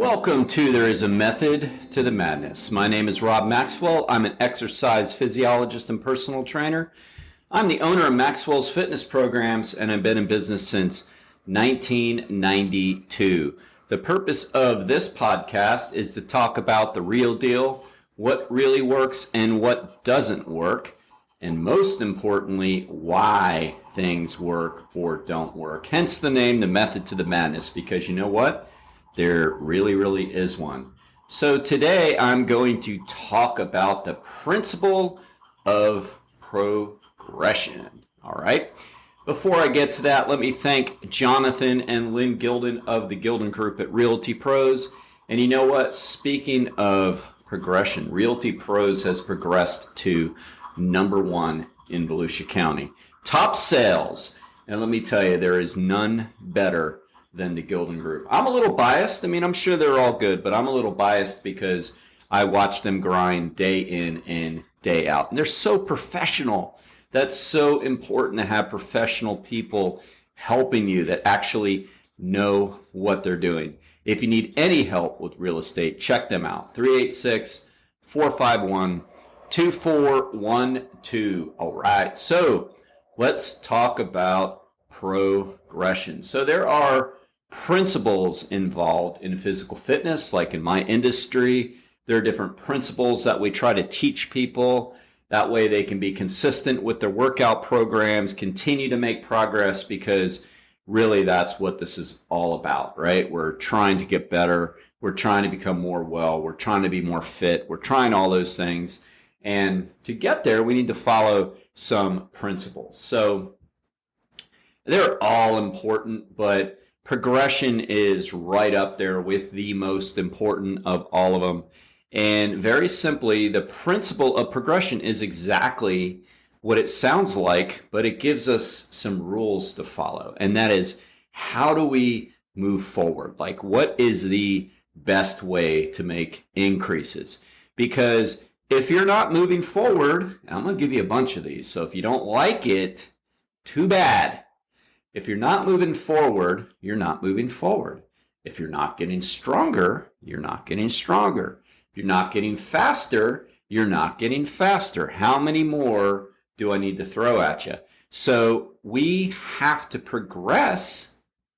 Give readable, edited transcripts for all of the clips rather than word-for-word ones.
Welcome to There is a Method to the Madness. My name is Rob Maxwell. I'm an exercise physiologist and personal trainer. I'm the owner of Maxwell's Fitness Programs, and I've been in business since 1992. The purpose of this podcast is to talk about the real deal, what really works and what doesn't work, and most importantly, why things work or don't work. Hence the name, The Method to the Madness, because you know what? There really is one. So today I'm going to talk about the principle of progression. All right. Before I get to that, let me thank Jonathan and Lynn Gilden of the Gilden Group at Realty Pros. And you know what? Speaking of progression, Realty Pros has progressed to #1 in Volusia County. Top sales. And let me tell you, there is none better than the Gilden Group. I'm a little biased. I mean, I'm sure they're all good, but I'm a little biased because I watch them grind day in and day out. And they're so professional. That's so important to have professional people helping you that actually know what they're doing. If you need any help with real estate, check them out. 386-451-2412. All right. So let's talk about progression. So there are principles involved in physical fitness, like in my industry. There are different principles that we try to teach people. That way they can be consistent with their workout programs, continue to make progress, because really that's what this is all about, right? We're trying to get better. We're trying to become more well. We're trying to be more fit. We're trying all those things. And to get there, we need to follow some principles. So they're all important, but progression is right up there with the most important of all of them. And very simply, the principle of progression is exactly what it sounds like, but it gives us some rules to follow. And that is, how do we move forward? Like, what is the best way to make increases? Because if you're not moving forward, I'm going to give you a bunch of these. So if you don't like it, too bad. If you're not moving forward, you're not moving forward. If you're not getting stronger, you're not getting stronger. If you're not getting faster, you're not getting faster. How many more do I need to throw at you? So we have to progress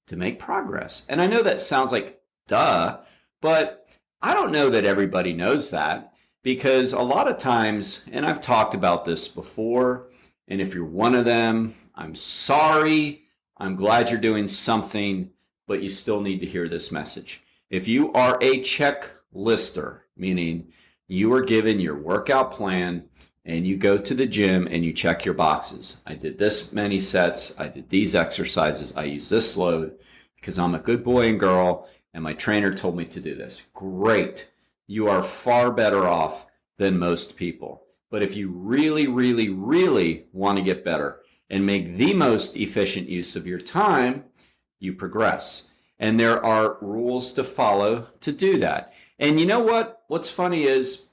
to make progress. And I know that sounds like duh, but I don't know that everybody knows that, because a lot of times, and I've talked about this before, and if you're one of them, I'm sorry. I'm glad you're doing something, but you still need to hear this message. If you are a checklister, meaning you are given your workout plan and you go to the gym and you check your boxes. I did this many sets. I did these exercises. I use this load because I'm a good boy and girl and my trainer told me to do this. Great. You are far better off than most people. But if you really want to get better and make the most efficient use of your time, you progress. And there are rules to follow to do that. And you know what? What's funny is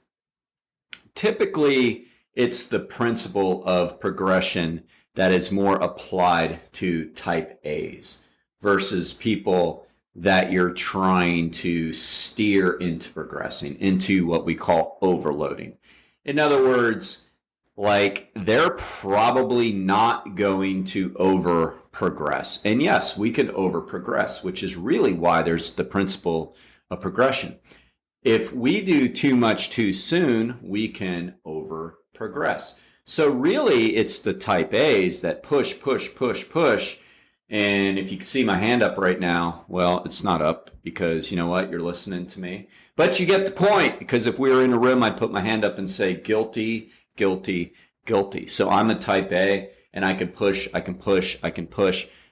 typically it's the principle of progression that is more applied to type A's versus people that you're trying to steer into progressing, into what we call overloading. In other words, like, they're probably not going to over progress. And yes, we can over progress, which is really why there's the principle of progression. If we do too much too soon, we can over progress. So really, it's the type A's that push. And if you can see my hand up right now, well, it's not up because you know what? You're listening to me. But you get the point, because if we were in a room, I'd put my hand up and say guilty. So I'm a type A and I can push.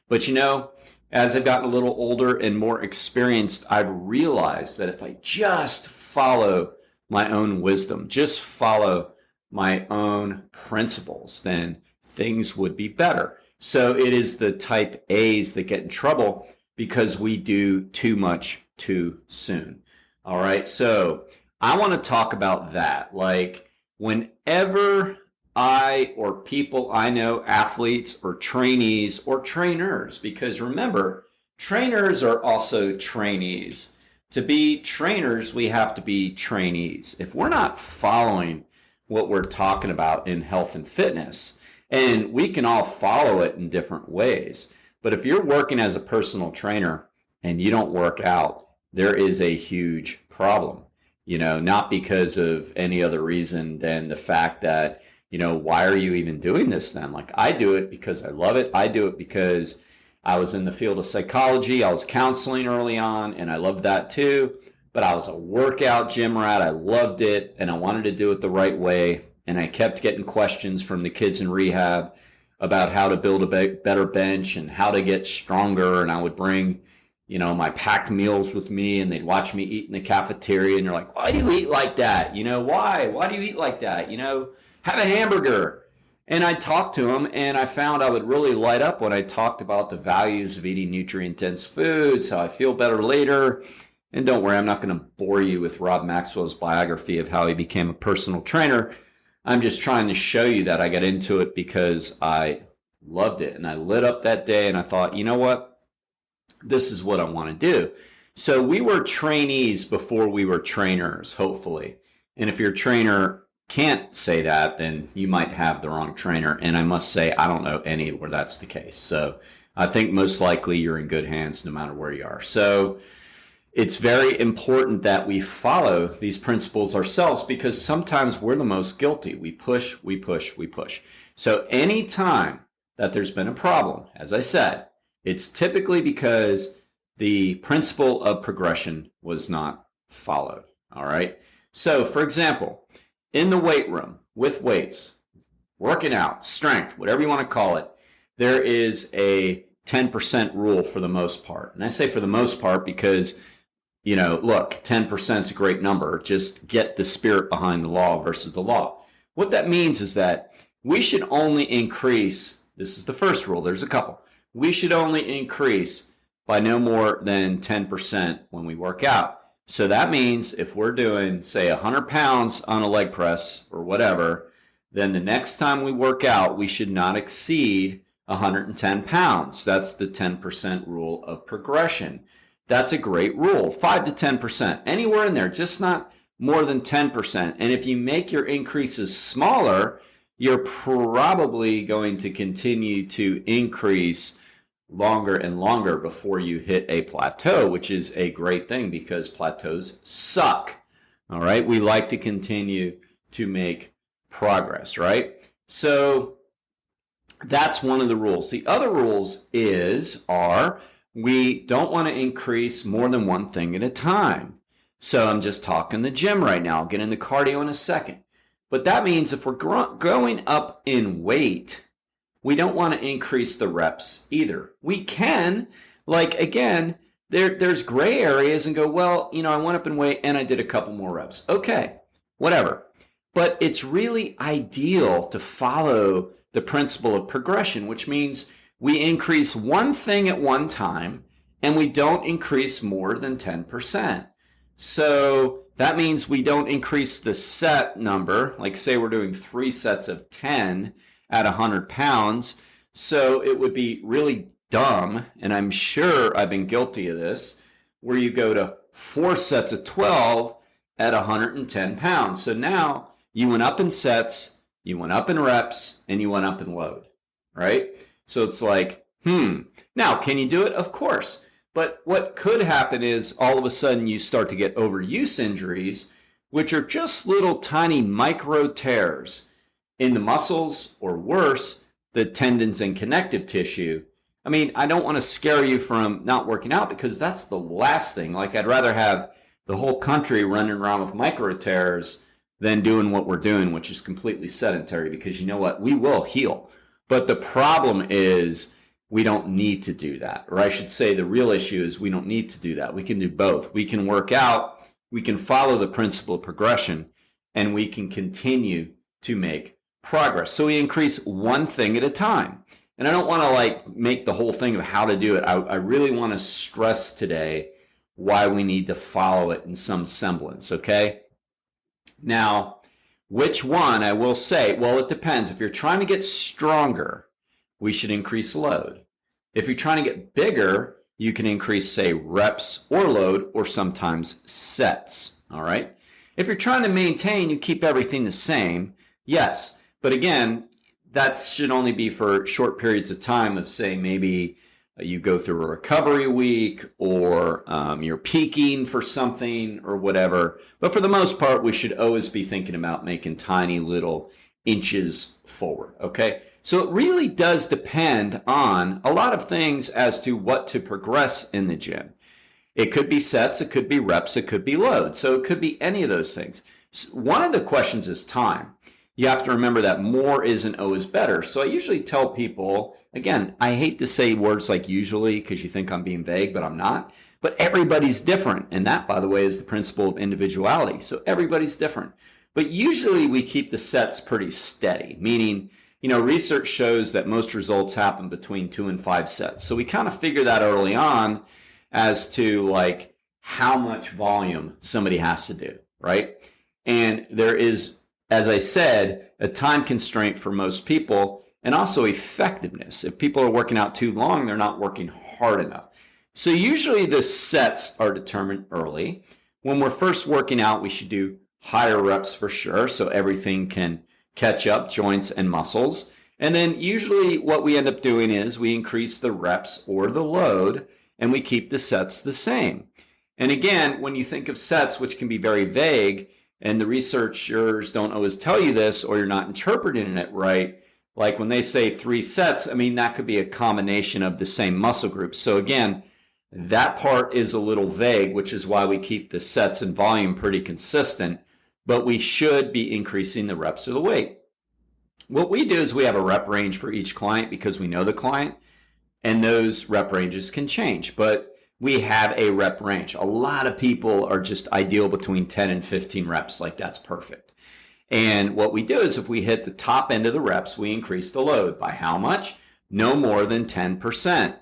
But you know, as I've gotten a little older and more experienced, I've realized that if I just follow my own wisdom, just follow my own principles, then things would be better. So it is the type A's that get in trouble because we do too much too soon. All right. So I want to talk about that. Like, whenever I or people I know, athletes or trainees or trainers, because remember, trainers are also trainees. To be trainers, we have to be trainees. If we're not following what we're talking about in health and fitness, and we can all follow it in different ways, but if you're working as a personal trainer and you don't work out, there is a huge problem. Not because of any other reason than the fact that, why are you even doing this then? Like, I do it because I love it. I do it because I was in the field of psychology. I was counseling early on, and I loved that too. But I was a workout gym rat. I loved it, and I wanted to do it the right way. And I kept getting questions from the kids in rehab about how to build a better bench and how to get stronger. And I would bring, my packed meals with me, and they'd watch me eat in the cafeteria. And they're like, why do you eat like that? Why? Why do you eat like that? Have a hamburger. And I talked to them, and I found I would really light up when I talked about the values of eating nutrient-dense foods, how I feel better later. And don't worry, I'm not going to bore you with Rob Maxwell's biography of how he became a personal trainer. I'm just trying to show you that I got into it because I loved it. And I lit up that day, and I thought, you know what? This is what I want to do. So we were trainees before we were trainers, hopefully. And if your trainer can't say that, then you might have the wrong trainer. And I must say, I don't know any where that's the case. So I think most likely you're in good hands no matter where you are. So it's very important that we follow these principles ourselves, because sometimes we're the most guilty. We push, we push, we push. So anytime that there's been a problem, as I said, it's typically because the principle of progression was not followed. All right. So for example, in the weight room with weights, working out, strength, whatever you want to call it, there is a 10% rule for the most part. And I say for the most part because, look, 10% is a great number. Just get the spirit behind the law versus the law. What that means is that we should only increase, this is the first rule, there's a couple. We should only increase by no more than 10% when we work out. So that means if we're doing, say, 100 pounds on a leg press or whatever, then the next time we work out, we should not exceed 110 pounds. That's the 10% rule of progression. That's a great rule, 5 to 10%, anywhere in there, just not more than 10%. And if you make your increases smaller, you're probably going to continue to increase longer and longer before you hit a plateau, which is a great thing because plateaus suck. All right. We like to continue to make progress, right? So that's one of the rules. The other rules are we don't want to increase more than one thing at a time. So I'm just talking the gym right now. I'll get into cardio in a second. But that means if we're growing up in weight, we don't want to increase the reps either. We can, like, again, there's gray areas and go, well, I went up in weight and I did a couple more reps. Okay, whatever. But it's really ideal to follow the principle of progression, which means we increase one thing at one time and we don't increase more than 10%. So that means we don't increase the set number. Like, say we're doing 3 sets of 10 at 100 pounds. So it would be really dumb, and I'm sure I've been guilty of this, where you go to 4 sets of 12 at 110 pounds. So now you went up in sets, you went up in reps, and you went up in load, right? So it's like, Now, can you do it? Of course. But what could happen is all of a sudden you start to get overuse injuries, which are just little tiny micro tears in the muscles, or worse, the tendons and connective tissue. I mean, I don't want to scare you from not working out because that's the last thing. Like, I'd rather have the whole country running around with micro tears than doing what we're doing, which is completely sedentary, because you know what? We will heal. But the problem is we don't need to do that. Or I should say the real issue is we don't need to do that. We can do both. We can work out, we can follow the principle of progression, and we can continue to make progress. So we increase one thing at a time. And I don't want to make the whole thing of how to do it. I really want to stress today why we need to follow it in some semblance, okay? Now, which one? I will say, well, it depends. If you're trying to get stronger, we should increase load. If you're trying to get bigger, you can increase, say, reps or load, or sometimes sets, all right? If you're trying to maintain, you keep everything the same, yes. But again, that should only be for short periods of time of, say, maybe you go through a recovery week, or you're peaking for something or whatever. But for the most part, we should always be thinking about making tiny little inches forward, okay? So it really does depend on a lot of things as to what to progress in the gym. It could be sets, it could be reps, it could be load. So it could be any of those things. One of the questions is time. You have to remember that more isn't always better. So I usually tell people, again, I hate to say words like usually because you think I'm being vague, but I'm not. But everybody's different. And that, by the way, is the principle of individuality. So everybody's different. But usually we keep the sets pretty steady, meaning, research shows that most results happen between 2 and 5 sets. So we kind of figure that early on as to like how much volume somebody has to do, right? And there is, as I said, a time constraint for most people, and also effectiveness. If people are working out too long, they're not working hard enough. So usually the sets are determined early. When we're first working out, we should do higher reps for sure, so everything can catch up, joints and muscles. And then usually what we end up doing is we increase the reps or the load, and we keep the sets the same. And again, when you think of sets, which can be very vague, and the researchers don't always tell you this, or you're not interpreting it right, like when they say 3 sets, I mean, that could be a combination of the same muscle groups. So again, that part is a little vague, which is why we keep the sets and volume pretty consistent, but we should be increasing the reps or the weight. What we do is we have a rep range for each client because we know the client, and those rep ranges can change, but we have a rep range. A lot of people are just ideal between 10 and 15 reps, like that's perfect. And what we do is if we hit the top end of the reps, we increase the load. By how much? No more than 10%.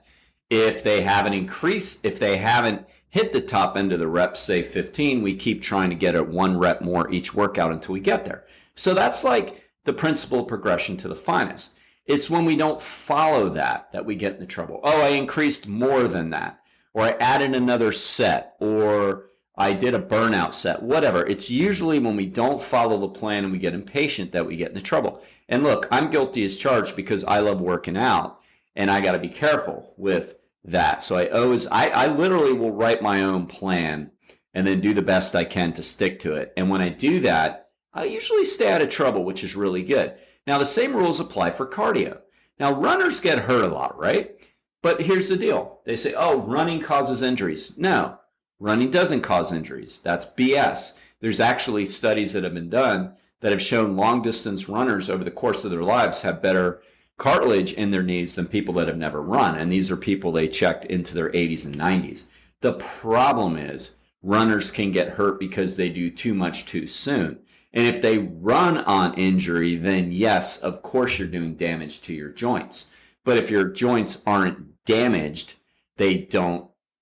If they haven't hit the top end of the reps, say 15, we keep trying to get it 1 rep more each workout until we get there. So that's like the principle of progression to the finest. It's when we don't follow that we get into trouble. Oh, I increased more than that, or I added another set, or I did a burnout set, whatever. It's usually when we don't follow the plan and we get impatient that we get into trouble. And look, I'm guilty as charged because I love working out, and I got to be careful with that. So I literally will write my own plan and then do the best I can to stick to it. And when I do that, I usually stay out of trouble, which is really good. Now, the same rules apply for cardio. Now, runners get hurt a lot, right? But here's the deal. They say, oh, running causes injuries. No, running doesn't cause injuries. That's BS. There's actually studies that have been done that have shown long-distance runners over the course of their lives have better cartilage in their knees than people that have never run. And these are people they checked into their 80s and 90s. The problem is runners can get hurt because they do too much too soon. And if they run on injury, then yes, of course you're doing damage to your joints. But if your joints aren't damaged,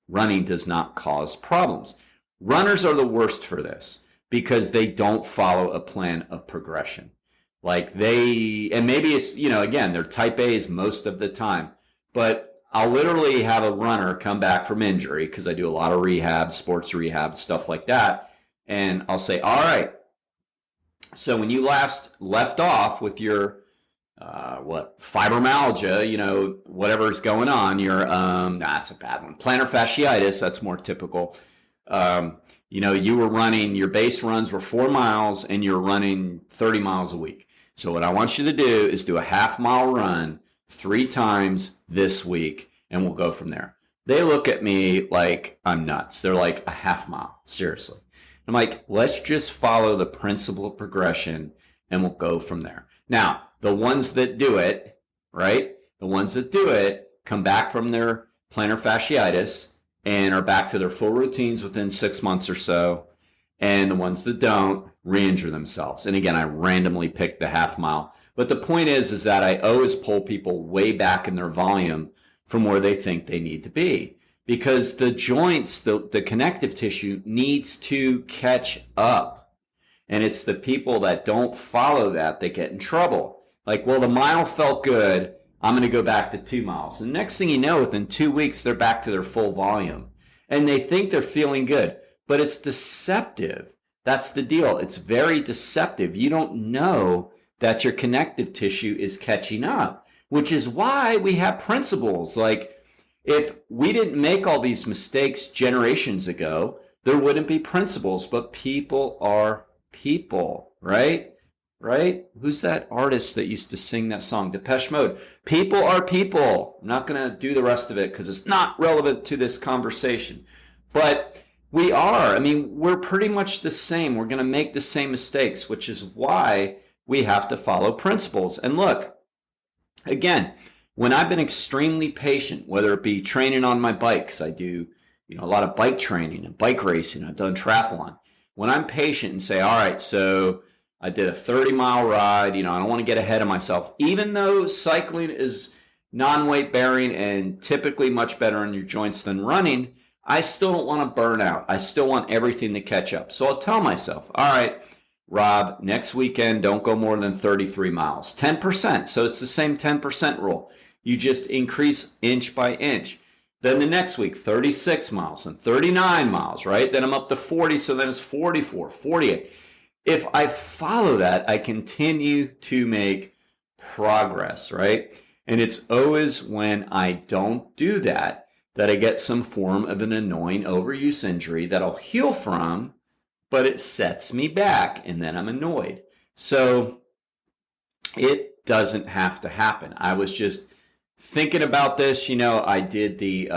running does not cause problems. Runners are the worst for this because they don't follow a plan of progression. And maybe it's, again, they're type A's most of the time, but I'll literally have a runner come back from injury because I do a lot of rehab, sports rehab, stuff like that. And I'll say, all right, so when you last left off with your fibromyalgia, whatever's going on, that's a bad one. Plantar fasciitis, that's more typical. You were running, your base runs were 4 miles and you're running 30 miles a week. So what I want you to do is do a half-mile run 3 times this week, and we'll go from there. They look at me like I'm nuts. They're like, a half mile, seriously. I'm like, let's just follow the principle of progression and we'll go from there. Now, the ones that do it, right? The ones that do it come back from their plantar fasciitis and are back to their full routines within 6 months or so. And the ones that don't re-injure themselves. And again, I randomly picked the half mile. But the point is that I always pull people way back in their volume from where they think they need to be. Because the joints, the connective tissue needs to catch up. And it's the people that don't follow that get in trouble. Like, well, the mile felt good, I'm going to go back to 2 miles. And next thing you know, within 2 weeks, they're back to their full volume. And they think they're feeling good, but it's deceptive. That's the deal. It's very deceptive. You don't know that your connective tissue is catching up, which is why we have principles. Like, if we didn't make all these mistakes generations ago, there wouldn't be principles, but people are people, right? Right? Who's that artist that used to sing that song? Depeche Mode. People are people. I'm not going to do the rest of it because it's not relevant to this conversation. But we are. I mean, we're pretty much the same. We're going to make the same mistakes, which is why we have to follow principles. And look, again, when I've been extremely patient, whether it be training on my bike, because I do, a lot of bike training and bike racing, I've done triathlon. When I'm patient and say, all right, so I did a 30-mile ride, I don't want to get ahead of myself. Even though cycling is non-weight bearing and typically much better on your joints than running, I still don't want to burn out. I still want everything to catch up. So I'll tell myself, all right, Rob, next weekend, don't go more than 33 miles, 10%. So it's the same 10% rule. You just increase inch by inch. Then the next week, 36 miles and 39 miles, right? Then I'm up to 40, so then it's 44, 48. If I follow that, I continue to make progress, right? And it's always when I don't do that I get some form of an annoying overuse injury that I'll heal from, but it sets me back, and then I'm annoyed. So it doesn't have to happen. I was just thinking about this. I did the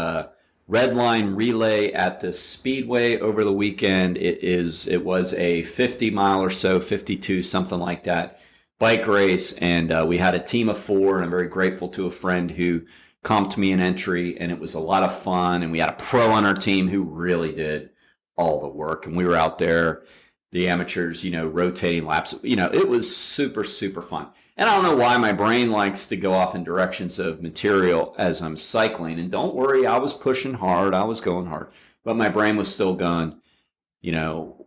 red line relay at the Speedway over the weekend. It was a 50 mile or so, 52, something like that, bike race. And we had a team of 4, and I'm very grateful to a friend who comped me an entry, and it was a lot of fun. And we had a pro on our team who really did all the work. And we were out there, the amateurs, rotating laps. It was super, super fun. And I don't know why my brain likes to go off in directions of material as I'm cycling. And don't worry, I was pushing hard. I was going hard. But my brain was still going,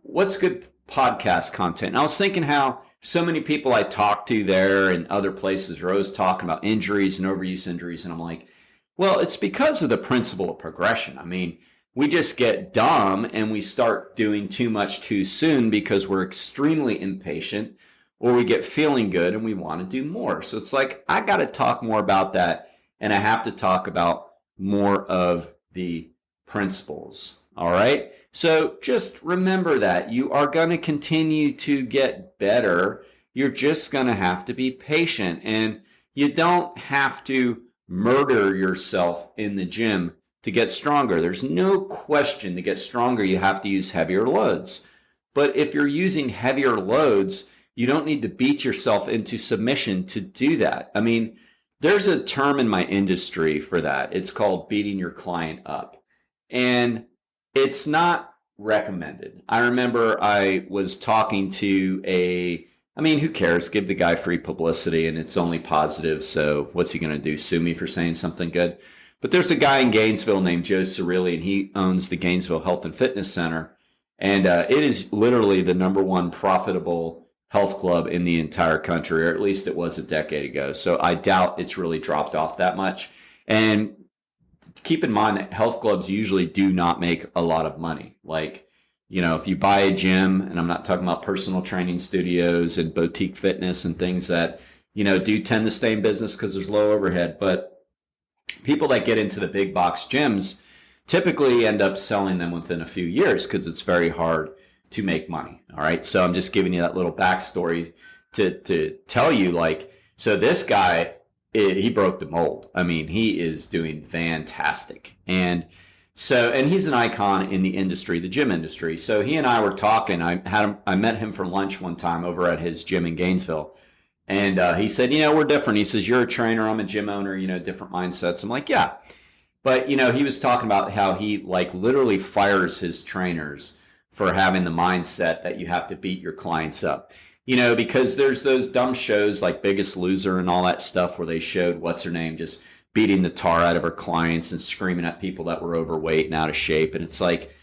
what's good podcast content? And I was thinking how so many people I talked to there and other places are always talking about injuries and overuse injuries. And I'm like, well, it's because of the principle of progression. I mean, we just get dumb and we start doing too much too soon because we're extremely impatient, or we get feeling good and we want to do more. So it's like, I got to talk more about that, and I have to talk about more of the principles. All right. So just remember that you are going to continue to get better. You're just going to have to be patient, and you don't have to murder yourself in the gym to get stronger. There's no question to get stronger, you have to use heavier loads. But if you're using heavier loads, you don't need to beat yourself into submission to do that. I mean, there's a term in my industry for that. It's called beating your client up. And it's not recommended. I remember I was talking to who cares? Give the guy free publicity, and it's only positive. So what's he going to do? Sue me for saying something good? But there's a guy in Gainesville named Joe Cirilli, and he owns the Gainesville Health and Fitness Center. And it is literally the #1 profitable health club in the entire country, or at least it was a decade ago. So I doubt it's really dropped off that much. And keep in mind that health clubs usually do not make a lot of money. Like, if you buy a gym, and I'm not talking about personal training studios and boutique fitness and things that, do tend to stay in business because there's low overhead. But people that get into the big box gyms typically end up selling them within a few years because it's very hard to make money. All right. So I'm just giving you that little backstory to tell you, so this guy, he broke the mold. I mean, he is doing fantastic. And he's an icon in the industry, the gym industry. So he and I were talking. I met him for lunch one time over at his gym in Gainesville. And he said, we're different. He says, you're a trainer, I'm a gym owner, different mindsets. I'm like, yeah. But, he was talking about how he literally fires his trainers for having the mindset that you have to beat your clients up. Because there's those dumb shows like Biggest Loser and all that stuff where they showed what's her name just beating the tar out of her clients and screaming at people that were overweight and out of shape. And it's like,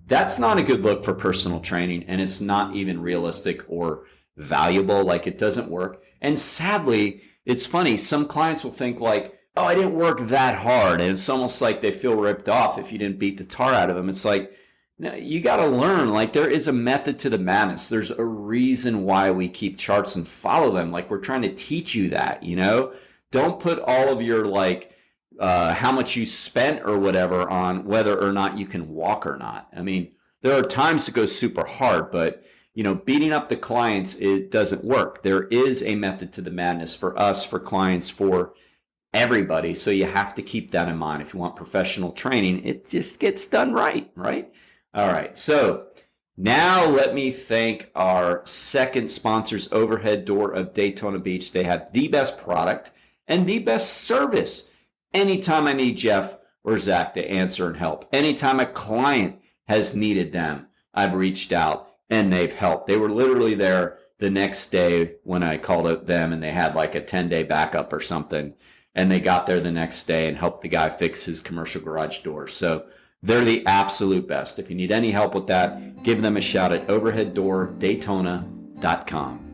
that's not a good look for personal training, and it's not even realistic or valuable. It doesn't work. And sadly, it's funny. Some clients will think like, oh, I didn't work that hard. And it's almost like they feel ripped off if you didn't beat the tar out of them. It's like, no, you got to learn. Like, there is a method to the madness. There's a reason why we keep charts and follow them. Like, we're trying to teach you that, you know? Don't put all of your, like, how much you spent or whatever on whether or not you can walk or not. I mean, there are times to go super hard, but, you know, beating up the clients, it doesn't work. There is a method to the madness for us, for clients, for everybody. So you have to keep that in mind. If you want professional training, it just gets done right, right? All right. So now let me thank our second sponsors, Overhead Door of Daytona Beach. They have the best product and the best service. Anytime I need Jeff or Zach to answer and help, anytime a client has needed them, I've reached out and they've helped. They were literally there the next day when I called them, and they had like a 10-day backup or something, and they got there the next day and helped the guy fix his commercial garage door. So they're the absolute best. If you need any help with that, give them a shout at overheaddordaytona.com.